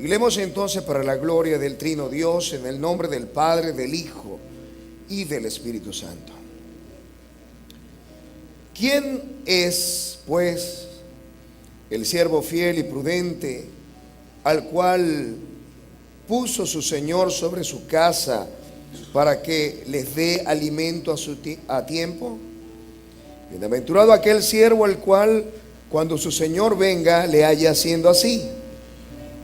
Y leemos entonces para la gloria del Trino Dios, en el nombre del Padre, del Hijo y del Espíritu Santo. ¿Quién es, pues, el siervo fiel y prudente, al cual puso su Señor sobre su casa para que les dé alimento a tiempo? Bienaventurado aquel siervo el cual, cuando su Señor venga, le haya haciendo así.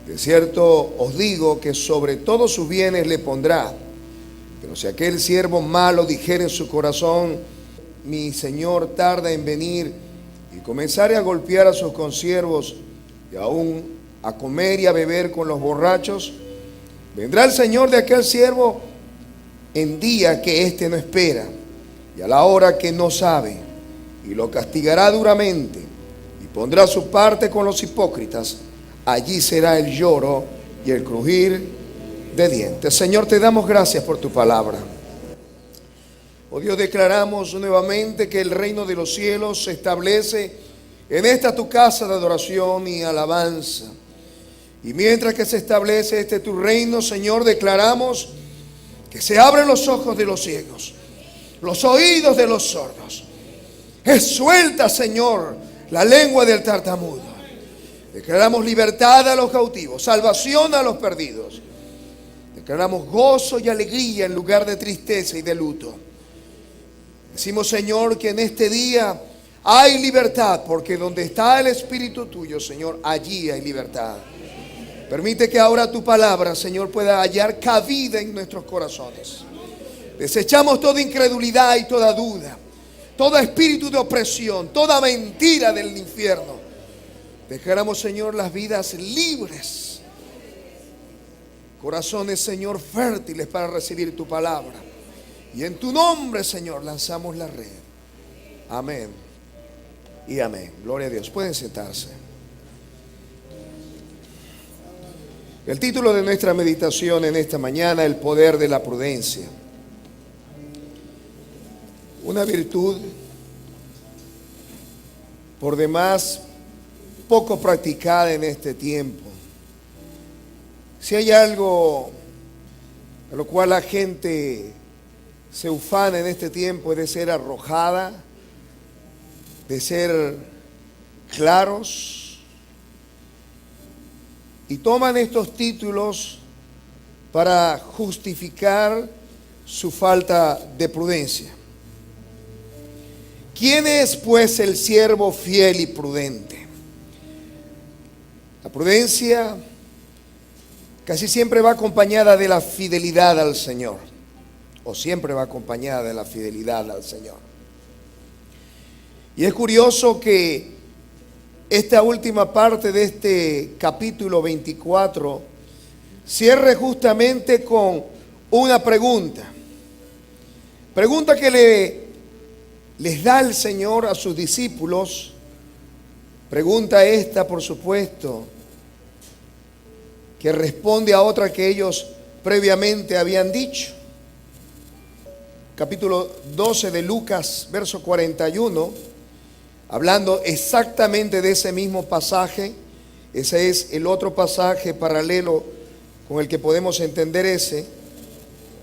De cierto os digo que sobre todos sus bienes le pondrá. Pero si aquel siervo malo dijere en su corazón: mi Señor tarda en venir, y comenzare a golpear a sus consiervos y aún a comer y a beber con los borrachos, vendrá el Señor de aquel siervo en día que éste no espera y a la hora que no sabe, y lo castigará duramente y pondrá su parte con los hipócritas. Allí será el lloro y el crujir de dientes. Señor, te damos gracias por tu palabra. Oh Dios, declaramos nuevamente que el reino de los cielos se establece en esta tu casa de adoración y alabanza. Y mientras que se establece este tu reino, Señor, declaramos que se abren los ojos de los ciegos, los oídos de los sordos. Es suelta, Señor, la lengua del tartamudo. Declaramos libertad a los cautivos, salvación a los perdidos. Declaramos gozo y alegría en lugar de tristeza y de luto. Decimos, Señor, que en este día hay libertad, porque donde está el Espíritu tuyo, Señor, allí hay libertad. Permite que ahora tu palabra, Señor, pueda hallar cabida en nuestros corazones. Desechamos toda incredulidad y toda duda, todo espíritu de opresión, toda mentira del infierno. Declaramos, Señor, las vidas libres, corazones, Señor, fértiles para recibir tu palabra. Y en tu nombre, Señor, lanzamos la red. Amén y amén. Gloria a Dios. Pueden sentarse. El título de nuestra meditación en esta mañana: el poder de la prudencia. Una virtud por demás poco practicada en este tiempo. Si hay algo a lo cual la gente se ufana en este tiempo, es de ser arrojada, de ser claros, y toman estos títulos para justificar su falta de prudencia. ¿Quién es, pues, el siervo fiel y prudente? La prudencia casi siempre va acompañada de la fidelidad al Señor, o siempre va acompañada de la fidelidad al Señor. Y es curioso que esta última parte de este capítulo 24 cierre justamente con una pregunta que les da el Señor a sus discípulos. Pregunta esta, por supuesto, que responde a otra que ellos previamente habían dicho. Capítulo 12 de Lucas, verso 41, hablando exactamente de ese mismo pasaje. Ese es el otro pasaje paralelo con el que podemos entender ese.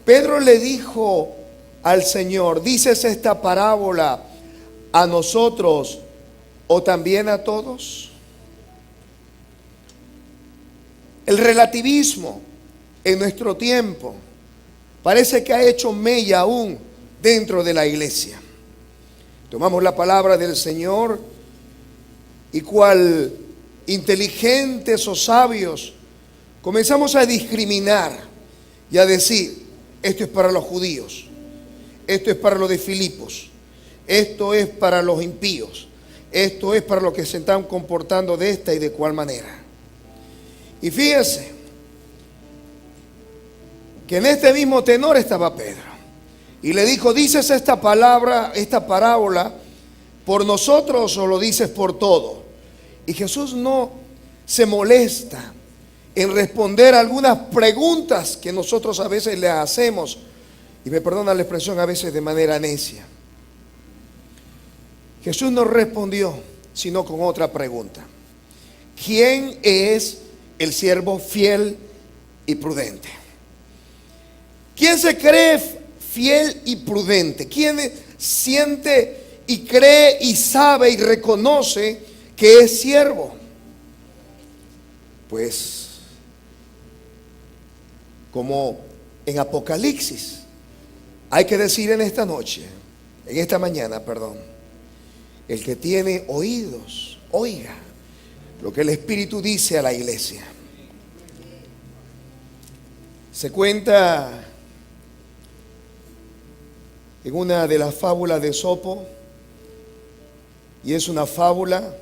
Pedro le dijo al Señor: ¿dices esta parábola a nosotros o también a todos? El relativismo en nuestro tiempo parece que ha hecho mella aún dentro de la iglesia. Tomamos la palabra del Señor y cual inteligentes o sabios comenzamos a discriminar y a decir: esto es para los judíos, esto es para los de Filipos, esto es para los impíos, esto es para los que se están comportando de esta y de cual manera. Y fíjense que en este mismo tenor estaba Pedro, y le dijo: ¿dices esta palabra, esta parábola por nosotros o lo dices por todo? Y Jesús no se molesta en responder algunas preguntas que nosotros a veces le hacemos, y me perdona la expresión, a veces de manera necia. Jesús no respondió sino con otra pregunta: ¿quién es el siervo fiel y prudente. ¿Quién se cree fiel y prudente? ¿Quién siente y cree y sabe y reconoce que es siervo? Pues, como en Apocalipsis, hay que decir en esta noche, en esta mañana, perdón, el que tiene oídos, oiga lo que el Espíritu dice a la iglesia. Se cuenta en una de las fábulas de Esopo, y es una fábula.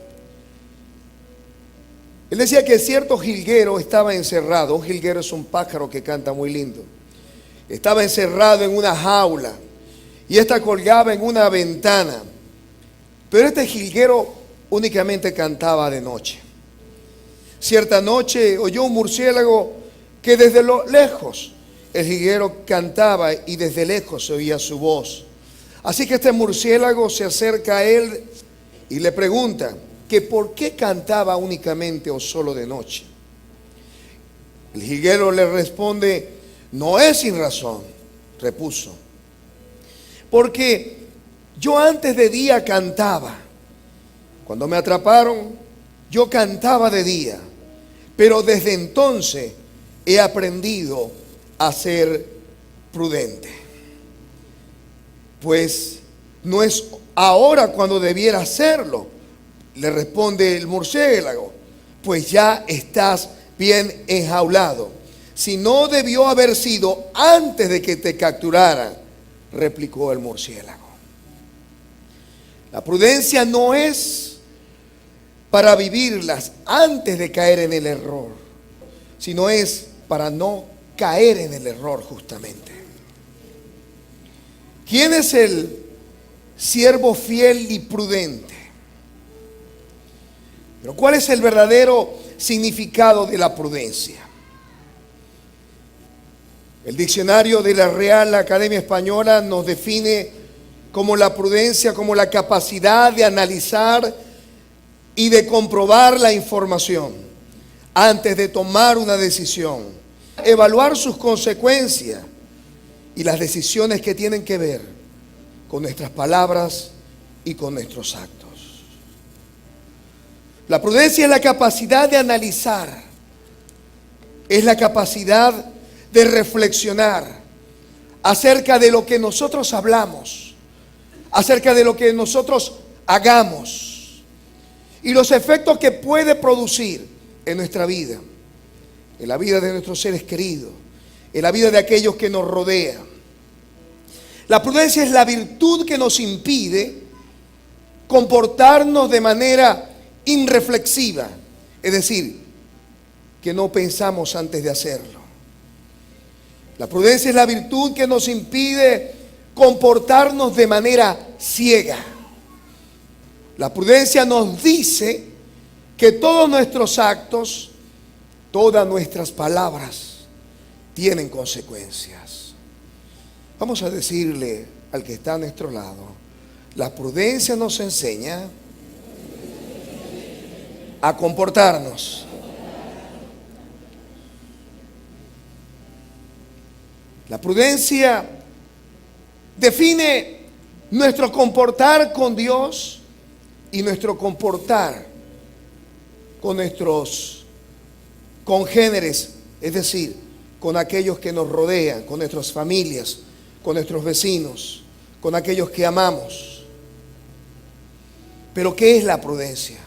Él decía que cierto jilguero estaba encerrado. Un jilguero es un pájaro que canta muy lindo. Estaba encerrado en una jaula y esta colgaba en una ventana. Pero este jilguero únicamente cantaba de noche. Cierta noche oyó un murciélago que desde lo lejos el jilguero cantaba y desde lejos se oía su voz. Así que este murciélago se acerca a él y le pregunta que por qué cantaba únicamente o solo de noche. El jilguero le responde: no es sin razón, repuso, porque yo antes de día cantaba. Cuando me atraparon, yo cantaba de día, pero desde entonces he aprendido a ser prudente. Pues no es ahora cuando debiera hacerlo, le responde el murciélago, pues ya estás bien enjaulado. Si no debió haber sido antes de que te capturaran, replicó el murciélago. La prudencia no es para vivirlas antes de caer en el error, sino es para no caer en el error justamente. ¿Quién es el siervo fiel y prudente? Pero ¿cuál es el verdadero significado de la prudencia? El diccionario de la Real Academia Española nos define como la prudencia, como la capacidad de analizar y de comprobar la información antes de tomar una decisión, evaluar sus consecuencias y las decisiones que tienen que ver con nuestras palabras y con nuestros actos. La prudencia es la capacidad de analizar, es la capacidad de reflexionar acerca de lo que nosotros hablamos, acerca de lo que nosotros hagamos y los efectos que puede producir en nuestra vida, en la vida de nuestros seres queridos, en la vida de aquellos que nos rodean. La prudencia es la virtud que nos impide comportarnos de manera irreflexiva, es decir, que no pensamos antes de hacerlo. La prudencia es la virtud que nos impide comportarnos de manera ciega. La prudencia nos dice que todos nuestros actos, todas nuestras palabras tienen consecuencias. Vamos a decirle al que está a nuestro lado: la prudencia nos enseña a comportarnos. La prudencia define nuestro comportar con Dios y nuestro comportar con nuestros congéneres, es decir, con aquellos que nos rodean, con nuestras familias, con nuestros vecinos, con aquellos que amamos. Pero ¿qué es la prudencia?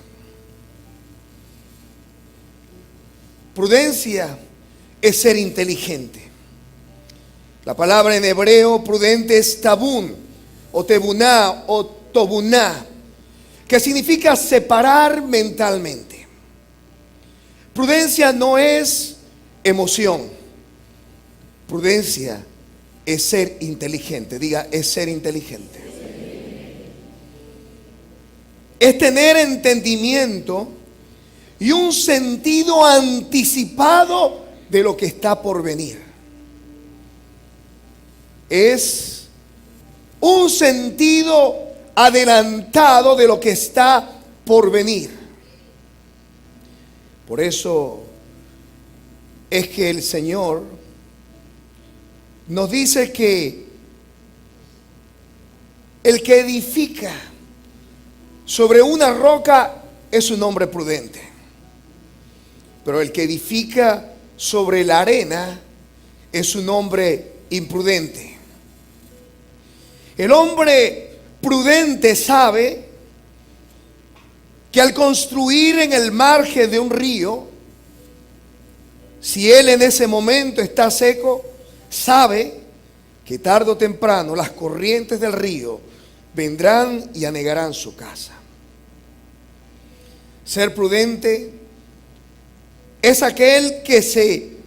Prudencia es ser inteligente. La palabra en hebreo prudente es tabún, o tebuná, o tobuná, que significa separar mentalmente. Prudencia no es emoción. Prudencia es ser inteligente. Diga, es ser inteligente. Es tener entendimiento y un sentido anticipado de lo que está por venir. Es un sentido adelantado de lo que está por venir. Por eso es que el Señor nos dice que el que edifica sobre una roca es un hombre prudente, pero el que edifica sobre la arena es un hombre imprudente. El hombre prudente sabe que al construir en el margen de un río, si él en ese momento está seco, sabe que tarde o temprano las corrientes del río vendrán y anegarán su casa. Ser prudente es aquel que se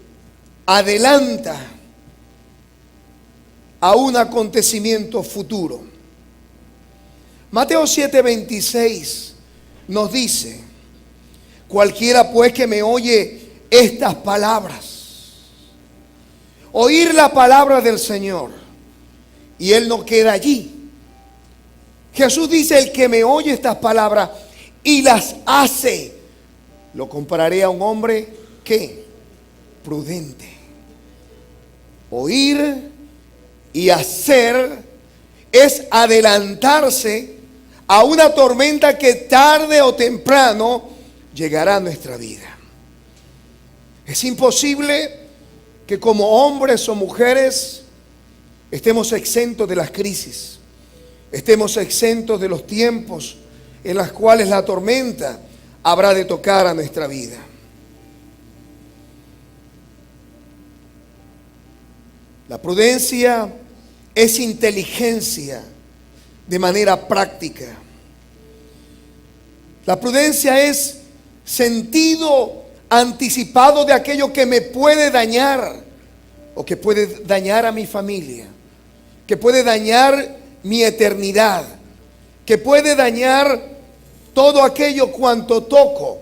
adelanta a un acontecimiento futuro. Mateo 7:26 nos dice: cualquiera pues que me oye estas palabras, oír la palabra del Señor, y él no queda allí. Jesús dice: el que me oye estas palabras y las hace, lo compararé a un hombre que prudente. Oír y hacer es adelantarse a una tormenta que tarde o temprano llegará a nuestra vida. Es imposible que como hombres o mujeres estemos exentos de las crisis, estemos exentos de los tiempos en los cuales la tormenta habrá de tocar a nuestra vida. La prudencia es inteligencia de manera práctica. La prudencia es sentido anticipado de aquello que me puede dañar o que puede dañar a mi familia, que puede dañar mi eternidad, que puede dañar todo aquello cuanto toco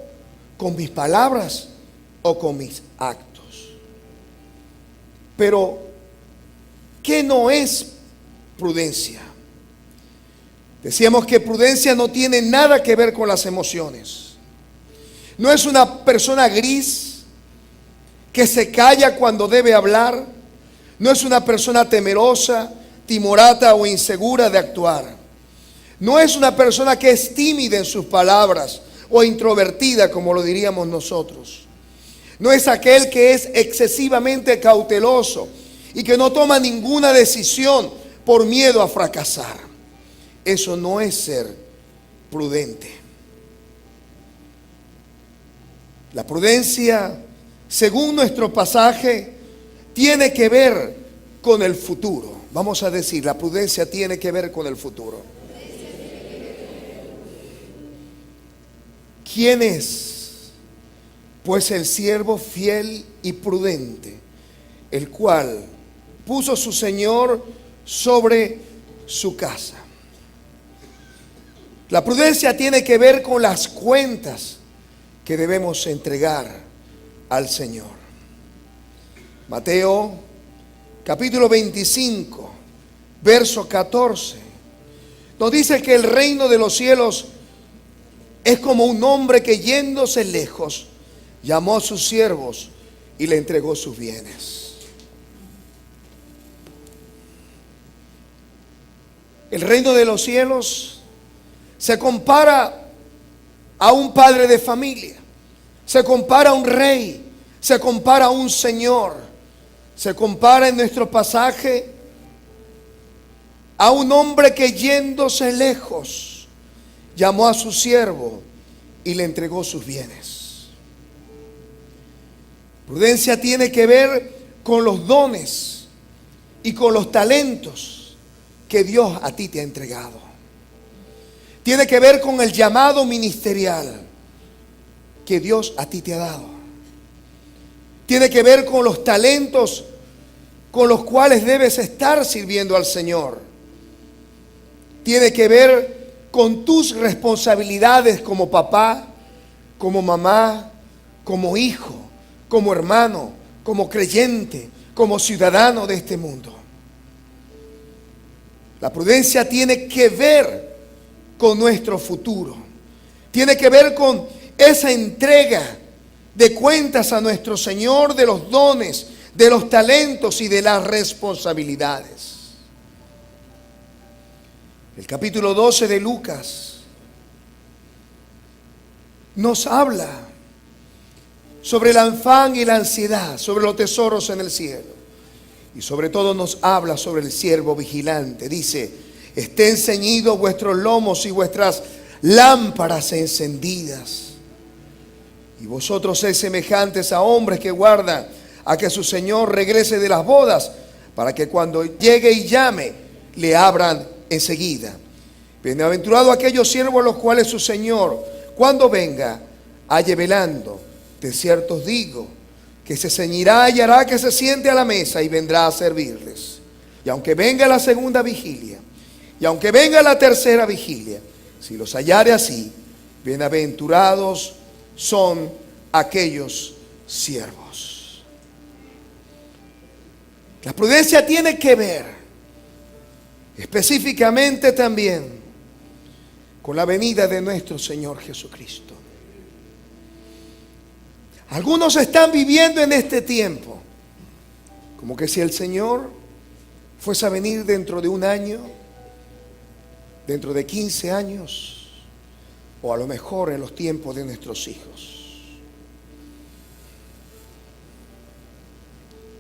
con mis palabras o con mis actos. Pero ¿qué no es prudencia? Decíamos que prudencia no tiene nada que ver con las emociones. No es una persona gris que se calla cuando debe hablar. No es una persona temerosa, timorata o insegura de actuar. No es una persona que es tímida en sus palabras o introvertida, como lo diríamos nosotros. No es aquel que es excesivamente cauteloso y que no toma ninguna decisión por miedo a fracasar. Eso no es ser prudente. La prudencia, según nuestro pasaje, tiene que ver con el futuro. Vamos a decir, la prudencia tiene que ver con el futuro. ¿Quién es? Pues el siervo fiel y prudente, el cual puso su Señor sobre su casa. La prudencia tiene que ver con las cuentas que debemos entregar al Señor. Mateo capítulo 25, verso 14, nos dice que el reino de los cielos es como un hombre que yéndose lejos llamó a sus siervos y le entregó sus bienes. El reino de los cielos se compara a un padre de familia, se compara a un rey, se compara a un señor, se compara en nuestro pasaje a un hombre que yéndose lejos llamó a su siervo y le entregó sus bienes. Prudencia tiene que ver con los dones y con los talentos que Dios a ti te ha entregado. Tiene que ver con el llamado ministerial que Dios a ti te ha dado. Tiene que ver con los talentos con los cuales debes estar sirviendo al Señor. Tiene que ver con tus responsabilidades como papá, como mamá, como hijo, como hermano, como creyente, como ciudadano de este mundo. La prudencia tiene que ver con nuestro futuro. Tiene que ver con esa entrega de cuentas a nuestro Señor de los dones, de los talentos y de las responsabilidades. El capítulo 12 de Lucas nos habla sobre el afán y la ansiedad, sobre los tesoros en el cielo. Y sobre todo nos habla sobre el siervo vigilante. Dice: estén ceñidos vuestros lomos y vuestras lámparas encendidas. Y vosotros sois semejantes a hombres que guardan a que su Señor regrese de las bodas, para que cuando llegue y llame, le abran enseguida. Bienaventurados aquellos siervos a los cuales su Señor, cuando venga, halle velando. De cierto os digo, que se ceñirá y hará que se siente a la mesa y vendrá a servirles. Y aunque venga la segunda vigilia, y aunque venga la tercera vigilia, si los hallare así, bienaventurados son aquellos siervos. La prudencia tiene que ver específicamente también con la venida de nuestro Señor Jesucristo. Algunos están viviendo en este tiempo como que si el Señor fuese a venir dentro de un año, dentro de 15 años, o a lo mejor en los tiempos de nuestros hijos.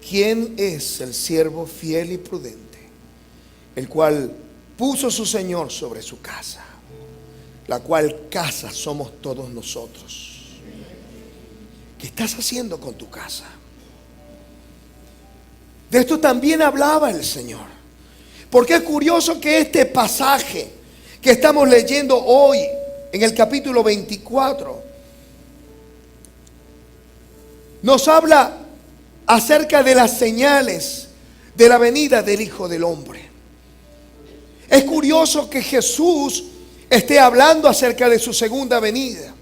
¿Quién es el siervo fiel y prudente, el cual puso su Señor sobre su casa, la cual casa somos todos nosotros? ¿Qué estás haciendo con tu casa? De esto también hablaba el Señor. Porque es curioso que este pasaje que estamos leyendo hoy, en el capítulo 24, nos habla acerca de las señales de la venida del Hijo del Hombre. Es curioso que Jesús esté hablando acerca de su segunda venida.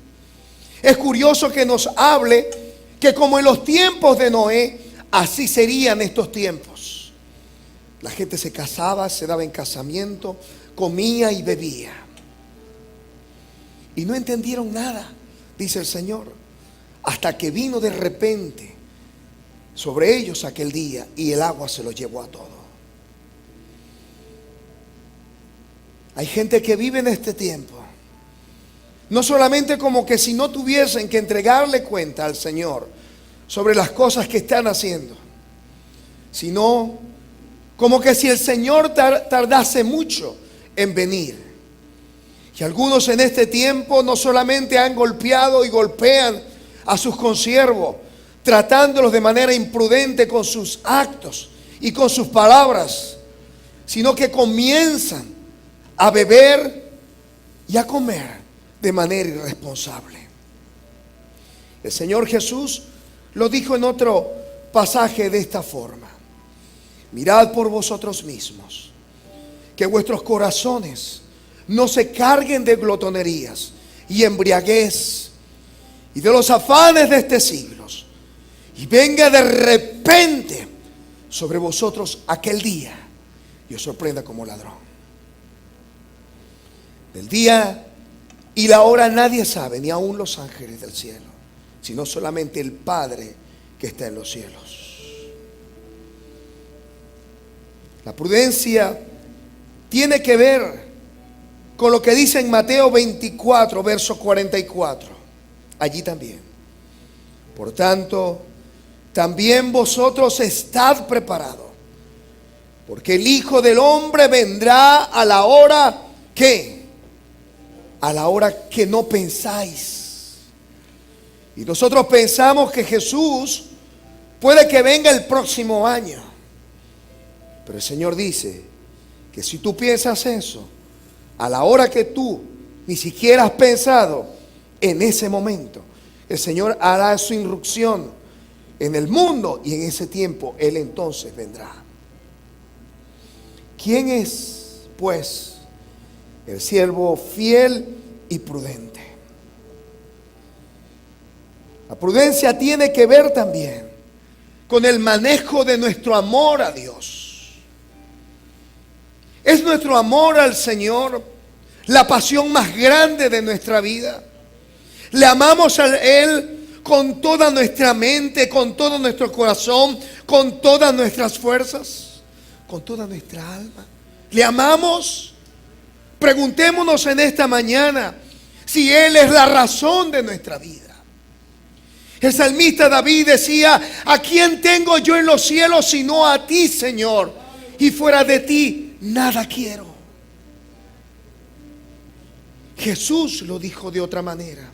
Es curioso que nos hable que como en los tiempos de Noé, así serían estos tiempos. La gente se casaba, se daba en casamiento, comía y bebía. Y no entendieron nada, dice el Señor, hasta que vino de repente sobre ellos aquel día y el agua se los llevó a todo. Hay gente que vive en este tiempo, no solamente como que si no tuviesen que entregarle cuenta al Señor sobre las cosas que están haciendo, sino como que si el Señor tardase mucho en venir. Y algunos en este tiempo no solamente han golpeado y golpean a sus consiervos, tratándolos de manera imprudente con sus actos y con sus palabras, sino que comienzan a beber y a comer de manera irresponsable. El Señor Jesús lo dijo en otro pasaje de esta forma: mirad por vosotros mismos, que vuestros corazones no se carguen de glotonerías y embriaguez y de los afanes de este siglo, y venga de repente sobre vosotros aquel día y os sorprenda como ladrón. Del día y la hora nadie sabe, ni aun los ángeles del cielo, sino solamente el Padre que está en los cielos. La prudencia tiene que ver con lo que dice en Mateo 24, verso 44. Allí también: por tanto, también vosotros estad preparados, porque el Hijo del Hombre vendrá a la hora que, a la hora que no pensáis. Y nosotros pensamos que Jesús puede que venga el próximo año, pero el Señor dice que si tú piensas eso, a la hora que tú ni siquiera has pensado, en ese momento el Señor hará su irrupción en el mundo, y en ese tiempo Él entonces vendrá. ¿Quién es, pues, el siervo fiel y prudente? La prudencia tiene que ver también con el manejo de nuestro amor a Dios. ¿Es nuestro amor al Señor la pasión más grande de nuestra vida? ¿Le amamos a Él con toda nuestra mente, con todo nuestro corazón, con todas nuestras fuerzas, con toda nuestra alma? ¿Le amamos? Preguntémonos en esta mañana si Él es la razón de nuestra vida. El salmista David decía: ¿a quién tengo yo en los cielos sino a ti, Señor? Y fuera de ti nada quiero. Jesús lo dijo de otra manera: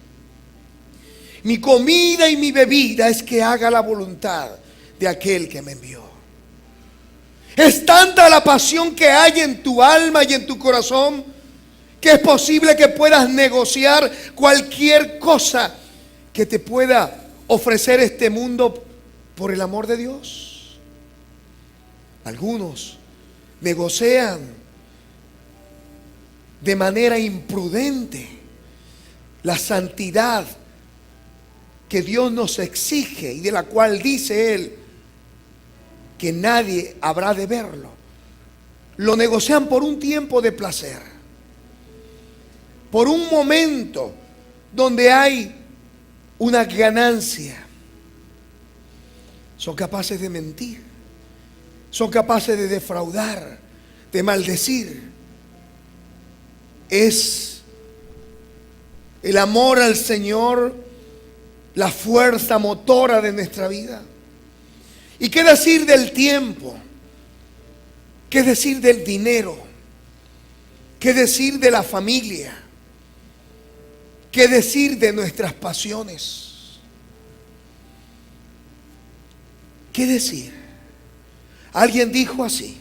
mi comida y mi bebida es que haga la voluntad de aquel que me envió. Es tanta la pasión que hay en tu alma y en tu corazón que es posible que puedas negociar cualquier cosa que te pueda ofrecer este mundo por el amor de Dios. Algunos negocian de manera imprudente la santidad que Dios nos exige y de la cual dice Él que nadie habrá de verlo. Lo negocian por un tiempo de placer, por un momento donde hay una ganancia. Son capaces de mentir, son capaces de defraudar, de maldecir. Es el amor al Señor la fuerza motora de nuestra vida. ¿Y qué decir del tiempo? ¿Qué decir del dinero? ¿Qué decir de la familia? ¿Qué decir de nuestras pasiones? ¿Qué decir? Alguien dijo así: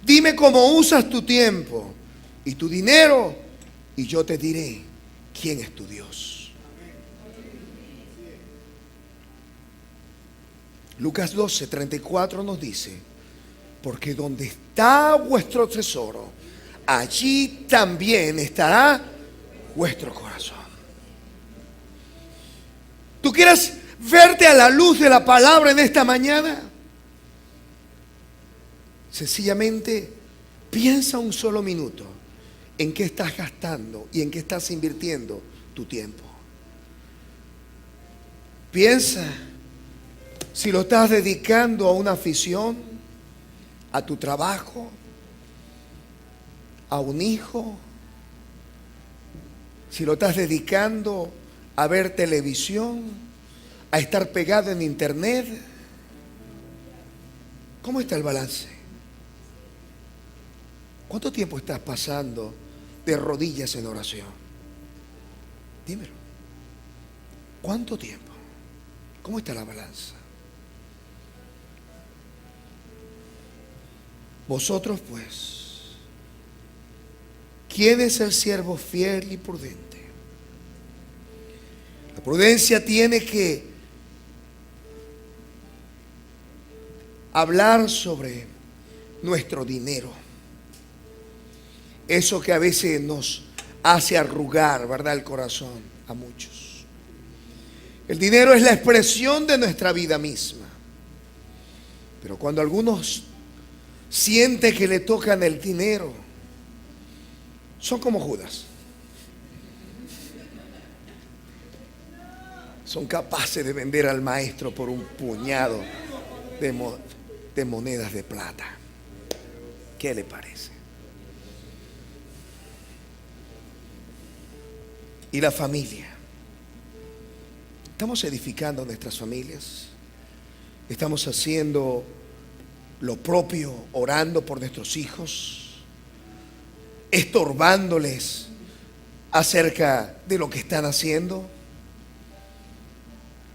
dime cómo usas tu tiempo y tu dinero y yo te diré quién es tu Dios. Lucas 12:34 nos dice: porque donde está vuestro tesoro, allí también estará vuestro corazón. ¿Tú quieres verte a la luz de la palabra en esta mañana? Sencillamente piensa un solo minuto en qué estás gastando y en qué estás invirtiendo tu tiempo. Piensa si lo estás dedicando a una afición, a tu trabajo, a un hijo, si lo estás dedicando a ver televisión, a estar pegado en internet. ¿Cómo está el balance? ¿Cuánto tiempo estás pasando de rodillas en oración? Dímelo. ¿Cuánto tiempo? ¿Cómo está la balanza? Vosotros pues, ¿quién es el siervo fiel y prudente? La prudencia tiene que hablar sobre nuestro dinero. Eso que a veces nos hace arrugar, ¿verdad?, el corazón a muchos. El dinero es la expresión de nuestra vida misma. Pero cuando algunos sienten que le tocan el dinero, son como Judas. Son capaces de vender al maestro por un puñado de monedas de plata. ¿Qué le parece? Y la familia. Estamos edificando nuestras familias. Estamos haciendo lo propio, orando por nuestros hijos, estorbándoles acerca de lo que están haciendo.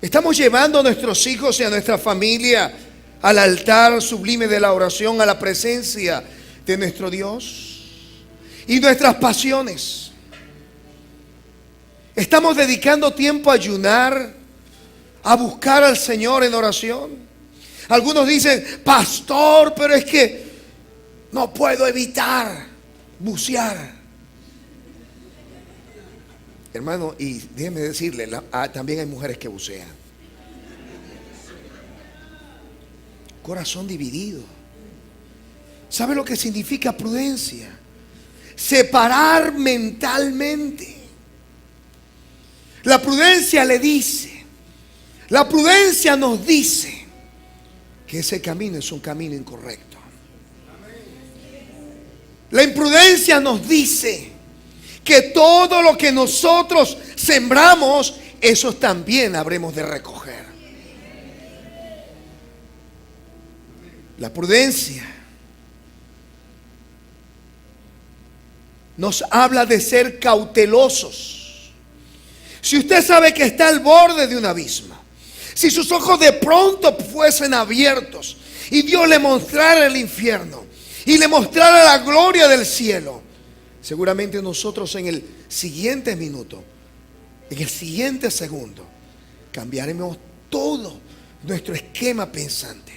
Estamos llevando a nuestros hijos y a nuestra familia al altar sublime de la oración, a la presencia de nuestro Dios. Y nuestras pasiones. Estamos dedicando tiempo a ayunar, a buscar al Señor en oración. Algunos dicen: pastor, pero es que no puedo evitar bucear. Hermano, y déjeme decirle, también hay mujeres que bucean. Corazón dividido. ¿Sabe lo que significa prudencia? Separar mentalmente La prudencia le dice, la prudencia nos dice que ese camino es un camino incorrecto. La imprudencia nos dice que todo lo que nosotros sembramos, eso también habremos de recoger. La prudencia nos habla de ser cautelosos. Si usted sabe que está al borde de un abismo, si sus ojos de pronto fuesen abiertos y Dios le mostrara el infierno y le mostrara la gloria del cielo, seguramente nosotros en el siguiente minuto, en el siguiente segundo, cambiaremos todo nuestro esquema pensante.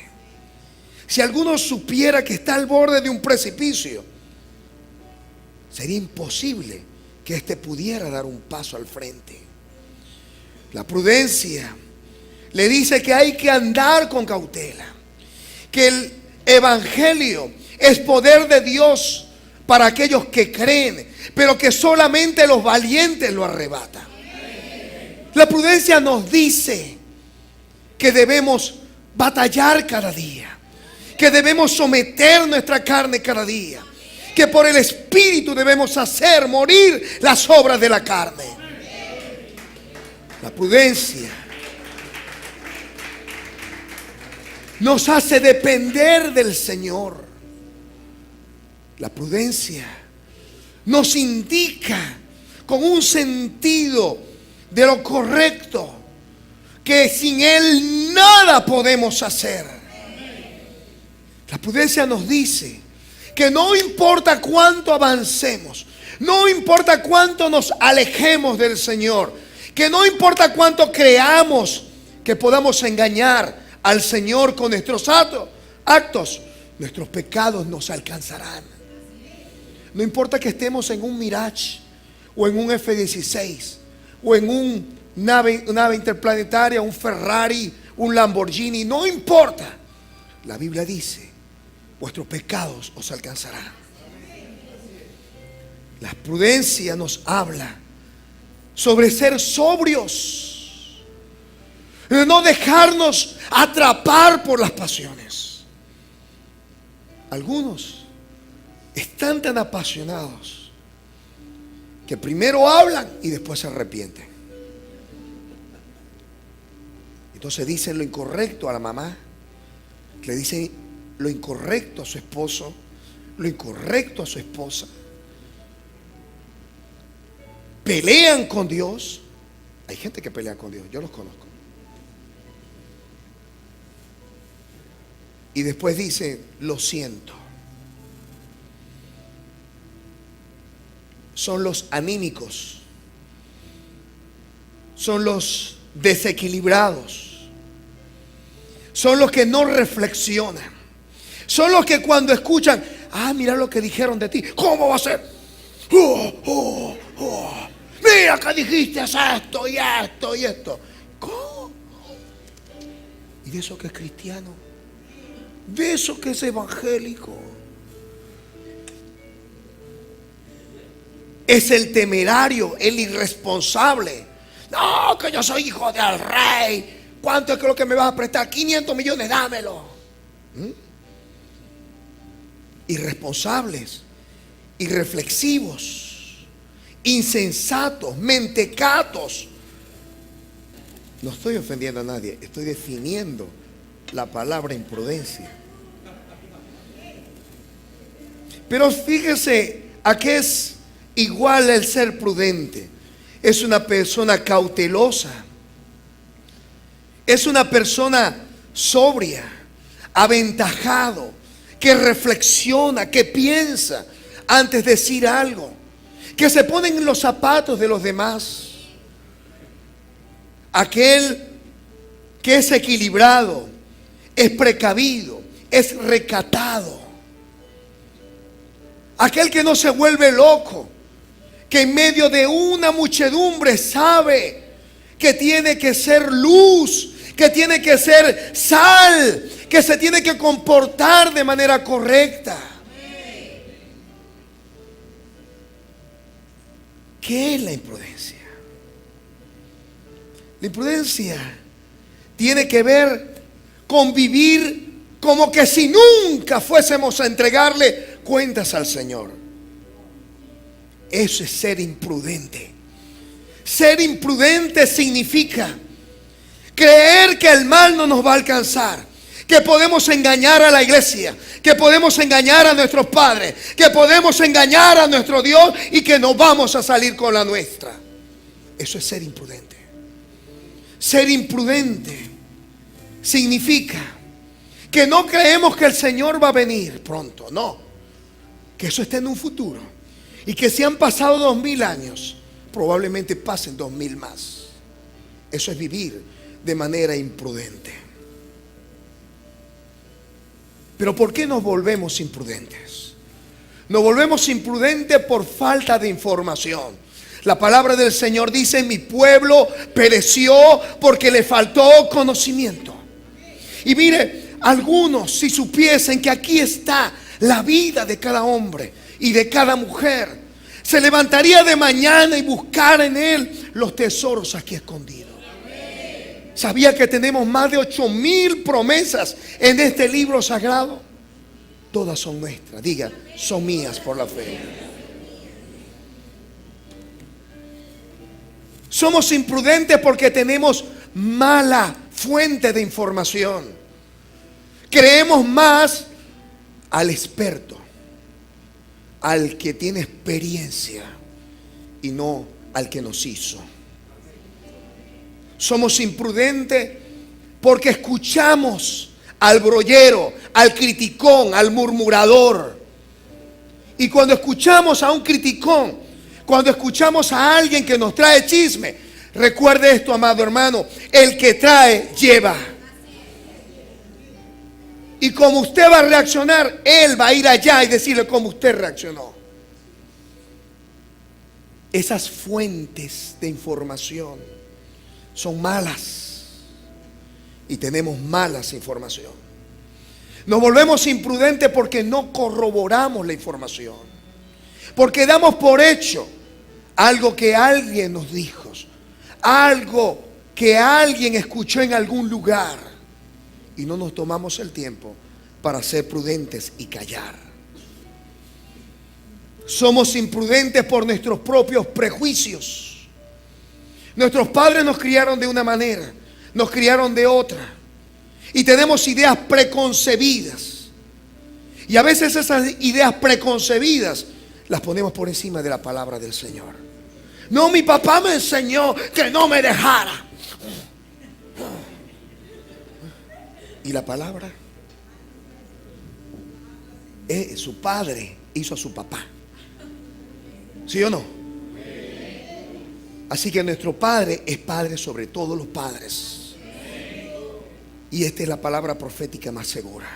Si alguno supiera que está al borde de un precipicio, sería imposible que éste pudiera dar un paso al frente. La prudencia le dice que hay que andar con cautela, que el evangelio es poder de Dios para aquellos que creen, pero que solamente los valientes lo arrebatan. La prudencia nos dice que debemos batallar cada día, que debemos someter nuestra carne cada día, que por el Espíritu debemos hacer morir las obras de la carne. La prudencia nos hace depender del Señor. La prudencia nos indica con un sentido de lo correcto que sin Él nada podemos hacer. La prudencia nos dice que no importa cuánto avancemos, no importa cuánto nos alejemos del Señor, que no importa cuánto creamos que podamos engañar al Señor con nuestros actos, nuestros pecados nos alcanzarán. No importa que estemos en un Mirage o en un F-16 o en una nave interplanetaria, un Ferrari, un Lamborghini, no importa. La Biblia dice, vuestros pecados os alcanzarán. La prudencia nos habla sobre ser sobrios, de no dejarnos atrapar por las pasiones. Algunos están tan apasionados que primero hablan y después se arrepienten. Entonces dicen lo incorrecto a la mamá, le dicen lo incorrecto a su esposo, lo incorrecto a su esposa. Pelean con Dios. Hay gente que pelea con Dios, yo los conozco. Y después dice, lo siento. Son los anímicos, son los desequilibrados, son los que no reflexionan, son los que cuando escuchan, mira lo que dijeron de ti, ¿cómo va a ser? Mira que dijiste esto y esto y esto. ¿Cómo? ¿Y de eso que es cristiano? ¿De eso que es evangélico? Es el temerario, el irresponsable. No, que yo soy hijo del rey. ¿Cuánto es que lo que me vas a prestar? 500 millones, dámelo. Irresponsables, irreflexivos, insensatos, mentecatos. No estoy ofendiendo a nadie, estoy definiendo la palabra imprudencia. Pero fíjese a qué es igual el ser prudente. Es una persona cautelosa, es una persona sobria, aventajado, que reflexiona, que piensa antes de decir algo, que se pone en los zapatos de los demás. Aquel que es equilibrado, es precavido, es recatado. Aquel que no se vuelve loco, que en medio de una muchedumbre sabe que tiene que ser luz, que tiene que ser sal, que se tiene que comportar de manera correcta. ¿Qué es la imprudencia? La imprudencia tiene que ver con vivir como que si nunca fuésemos a entregarle cuentas al Señor. Eso es ser imprudente. Ser imprudente significa creer que el mal no nos va a alcanzar, que podemos engañar a la iglesia, que podemos engañar a nuestros padres, que podemos engañar a nuestro Dios y que no vamos a salir con la nuestra. Eso es ser imprudente. Ser imprudente significa que no creemos que el Señor va a venir pronto, no, que eso está en un futuro y que si han pasado 2000 años, probablemente pasen 2000 más. Eso es vivir de manera imprudente. Pero ¿por qué nos volvemos imprudentes? Nos volvemos imprudentes por falta de información. La palabra del Señor dice: mi pueblo pereció porque le faltó conocimiento. Y mire, algunos si supiesen que aquí está la vida de cada hombre y de cada mujer, se levantaría de mañana y buscar en él los tesoros aquí escondidos. ¿Sabía que tenemos más de 8000 promesas en este libro sagrado? Todas son nuestras. Diga, son mías por la fe. Somos imprudentes porque tenemos mala fuente de información. Creemos más al experto, al que tiene experiencia, y no al que nos hizo. Somos imprudentes porque escuchamos al brollero, al criticón, al murmurador. Y cuando escuchamos a un criticón, cuando escuchamos a alguien que nos trae chisme, recuerde esto, amado hermano: el que trae, lleva. Y como usted va a reaccionar, él va a ir allá y decirle cómo usted reaccionó. Esas fuentes de información son malas y tenemos malas información. Nos volvemos imprudentes porque no corroboramos la información, porque damos por hecho algo que alguien nos dijo, algo que alguien escuchó en algún lugar, y no nos tomamos el tiempo para ser prudentes y callar. Somos imprudentes por nuestros propios prejuicios. Nuestros padres nos criaron de una manera, nos criaron de otra, y tenemos ideas preconcebidas. Y a veces esas ideas preconcebidas las ponemos por encima de la palabra del Señor. No, mi papá me enseñó que no me dejara. ¿Y la palabra? Su padre hizo a su papá. ¿Sí o no? Así que nuestro Padre es Padre sobre todos los padres. Y esta es la palabra profética más segura.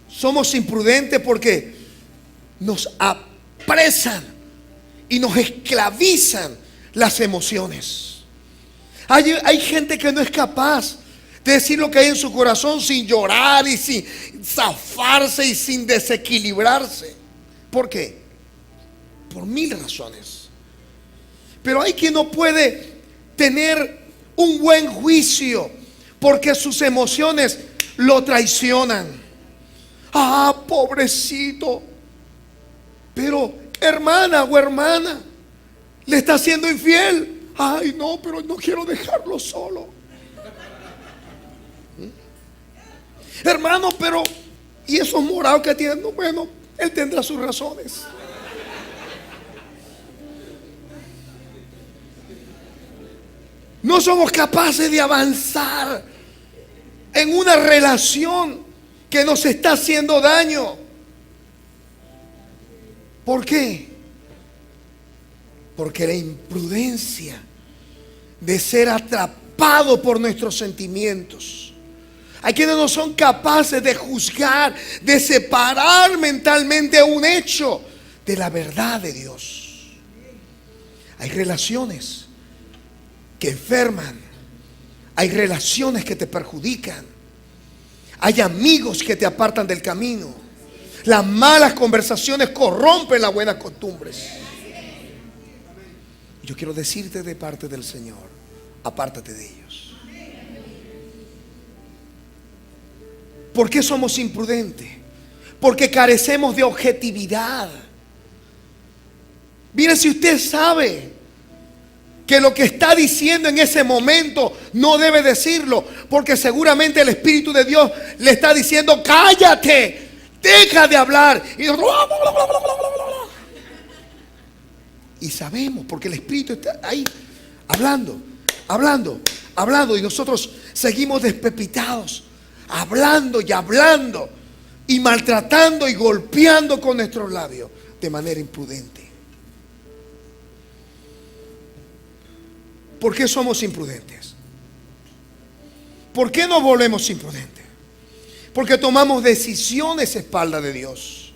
Somos imprudentes porque nos apresan y nos esclavizan las emociones. Hay gente que no es capaz de decir lo que hay en su corazón sin llorar y sin zafarse y sin desequilibrarse. ¿Por qué? Por 1000 razones. Pero hay quien no puede tener un buen juicio porque sus emociones lo traicionan. Ah, pobrecito. Pero hermana o hermana, le está siendo infiel. Ay, no, pero no quiero dejarlo solo. Hermano, pero ¿y esos morados que tiene? No, bueno, él tendrá sus razones. No somos capaces de avanzar en una relación que nos está haciendo daño. ¿Por qué? Porque la imprudencia de ser atrapado por nuestros sentimientos. Hay quienes no son capaces de juzgar, de separar mentalmente un hecho de la verdad de Dios. Hay relaciones que enferman, hay relaciones que te perjudican, hay amigos que te apartan del camino. Las malas conversaciones corrompen las buenas costumbres. Yo quiero decirte de parte del Señor, apártate de ellos. ¿Por qué somos imprudentes? Porque carecemos de objetividad. Mire, si usted sabe que lo que está diciendo en ese momento no debe decirlo, porque seguramente el Espíritu de Dios le está diciendo: cállate, deja de hablar. Y sabemos, porque el Espíritu está ahí hablando, y nosotros seguimos despepitados, hablando y maltratando y golpeando con nuestros labios de manera imprudente. ¿Por qué somos imprudentes? ¿Por qué nos volvemos imprudentes? Porque tomamos decisiones a espaldas de Dios.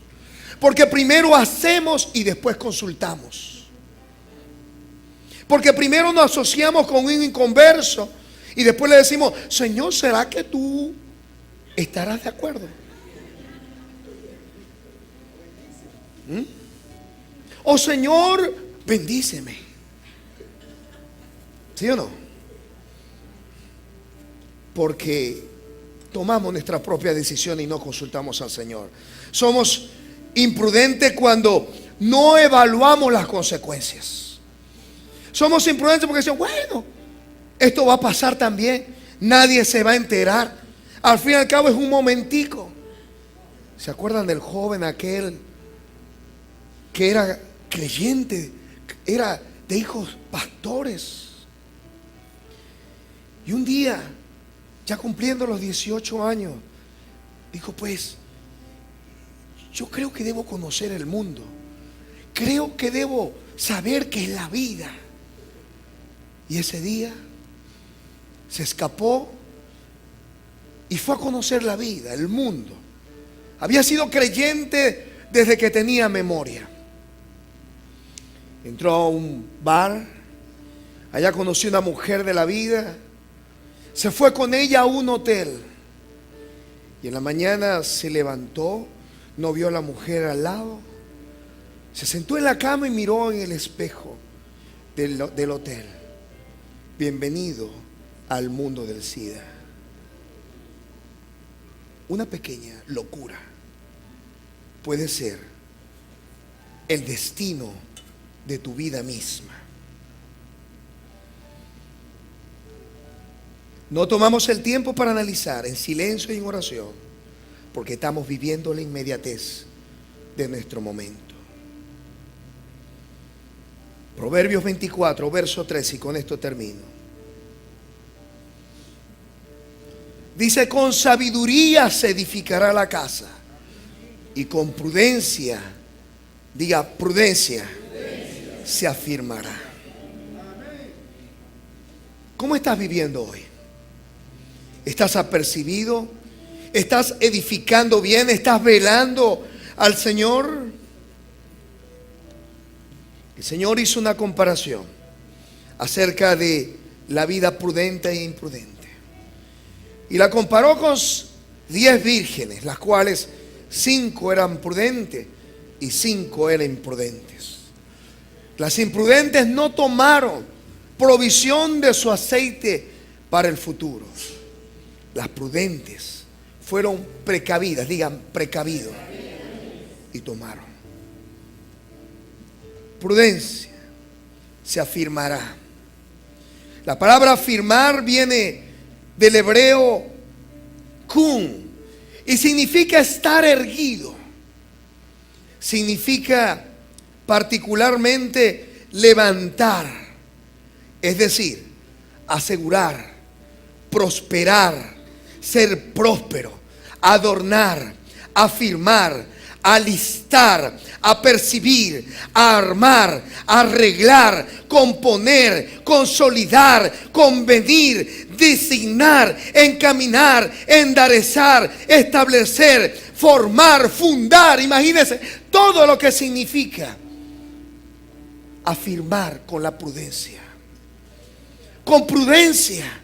Porque primero hacemos y después consultamos. Porque primero nos asociamos con un inconverso y después le decimos: Señor, ¿será que tú estarás de acuerdo? O Señor, bendíceme. ¿Sí o no? Porque tomamos nuestra propia decisión y no consultamos al Señor. Somos imprudentes cuando no evaluamos las consecuencias. Somos imprudentes porque decimos: bueno, esto va a pasar también, nadie se va a enterar. Al fin y al cabo es un momentico. ¿Se acuerdan del joven aquel que era creyente, era de hijos pastores? Y un día, ya cumpliendo los 18 años, dijo: pues, yo creo que debo conocer el mundo. Creo que debo saber qué es la vida. Y ese día se escapó y fue a conocer la vida, el mundo. Había sido creyente desde que tenía memoria. Entró a un bar, allá conoció una mujer de la vida, se fue con ella a un hotel y en la mañana se levantó, no vio a la mujer al lado, se sentó en la cama y miró en el espejo del hotel. Bienvenido al mundo del SIDA. Una pequeña locura puede ser el destino de tu vida misma. No tomamos el tiempo para analizar en silencio y en oración, porque estamos viviendo la inmediatez de nuestro momento. Proverbios 24, verso 3, y con esto termino. Dice: con sabiduría se edificará la casa, y con prudencia, diga prudencia, se afirmará. ¿Cómo estás viviendo hoy? ¿Estás apercibido? ¿Estás edificando bien? ¿Estás velando al Señor? El Señor hizo una comparación acerca de la vida prudente e imprudente. Y la comparó con 10 vírgenes, las cuales 5 eran prudentes y 5 eran imprudentes. Las imprudentes no tomaron provisión de su aceite para el futuro. Las prudentes fueron precavidas, digan precavido, y tomaron. Prudencia se afirmará. La palabra afirmar viene del hebreo kun y significa estar erguido. Significa particularmente levantar, es decir, asegurar, prosperar, ser próspero, adornar, afirmar, alistar, apercibir, armar, arreglar, componer, consolidar, convenir, designar, encaminar, enderezar, establecer, formar, fundar. Imagínense todo lo que significa afirmar con la prudencia. Con prudencia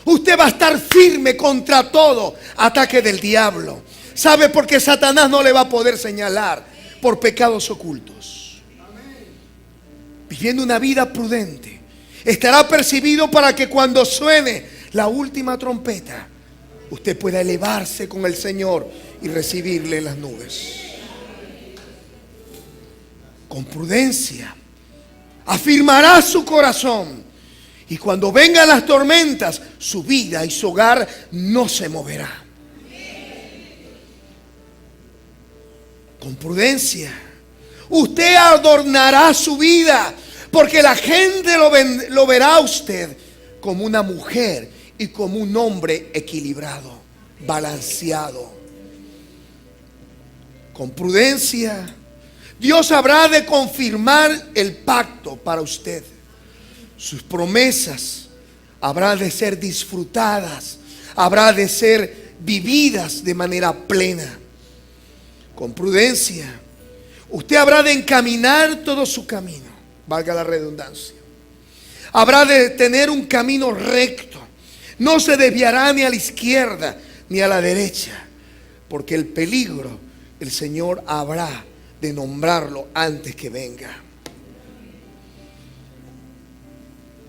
usted va a estar firme contra todo ataque del diablo. ¿Sabe por qué Satanás no le va a poder señalar? Por pecados ocultos. Viviendo una vida prudente, estará percibido para que cuando suene la última trompeta, usted pueda elevarse con el Señor y recibirle en las nubes. Con prudencia afirmará su corazón, y cuando vengan las tormentas, su vida y su hogar no se moverá. Con prudencia usted adornará su vida, porque la gente lo verá a usted como una mujer y como un hombre equilibrado, balanceado. Con prudencia Dios habrá de confirmar el pacto para usted. Sus promesas habrán de ser disfrutadas, habrá de ser vividas de manera plena. Con prudencia usted habrá de encaminar todo su camino, valga la redundancia. Habrá de tener un camino recto, no se desviará ni a la izquierda ni a la derecha, porque el peligro el Señor habrá de nombrarlo antes que venga.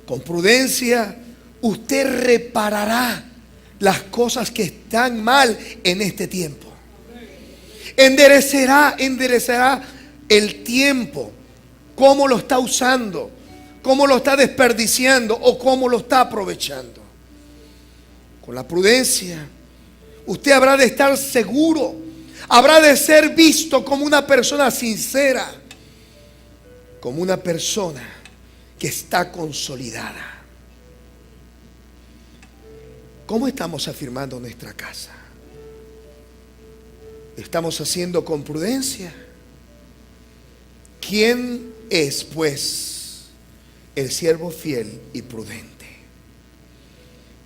Con prudencia usted reparará las cosas que están mal en este tiempo. Enderezará el tiempo, cómo lo está usando, cómo lo está desperdiciando o cómo lo está aprovechando. Con la prudencia usted habrá de estar seguro, habrá de ser visto como una persona sincera, como una persona que está consolidada. ¿Cómo estamos afirmando nuestra casa? ¿Estamos haciendo con prudencia? ¿Quién es, pues, el siervo fiel y prudente?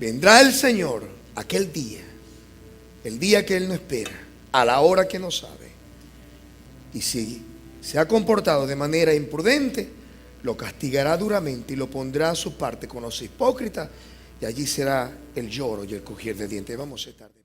Vendrá el Señor aquel día, el día que Él no espera, a la hora que no sabe. Y si se ha comportado de manera imprudente, lo castigará duramente y lo pondrá a su parte con los hipócritas, y allí será el lloro y el crujir de dientes. Vamos a estar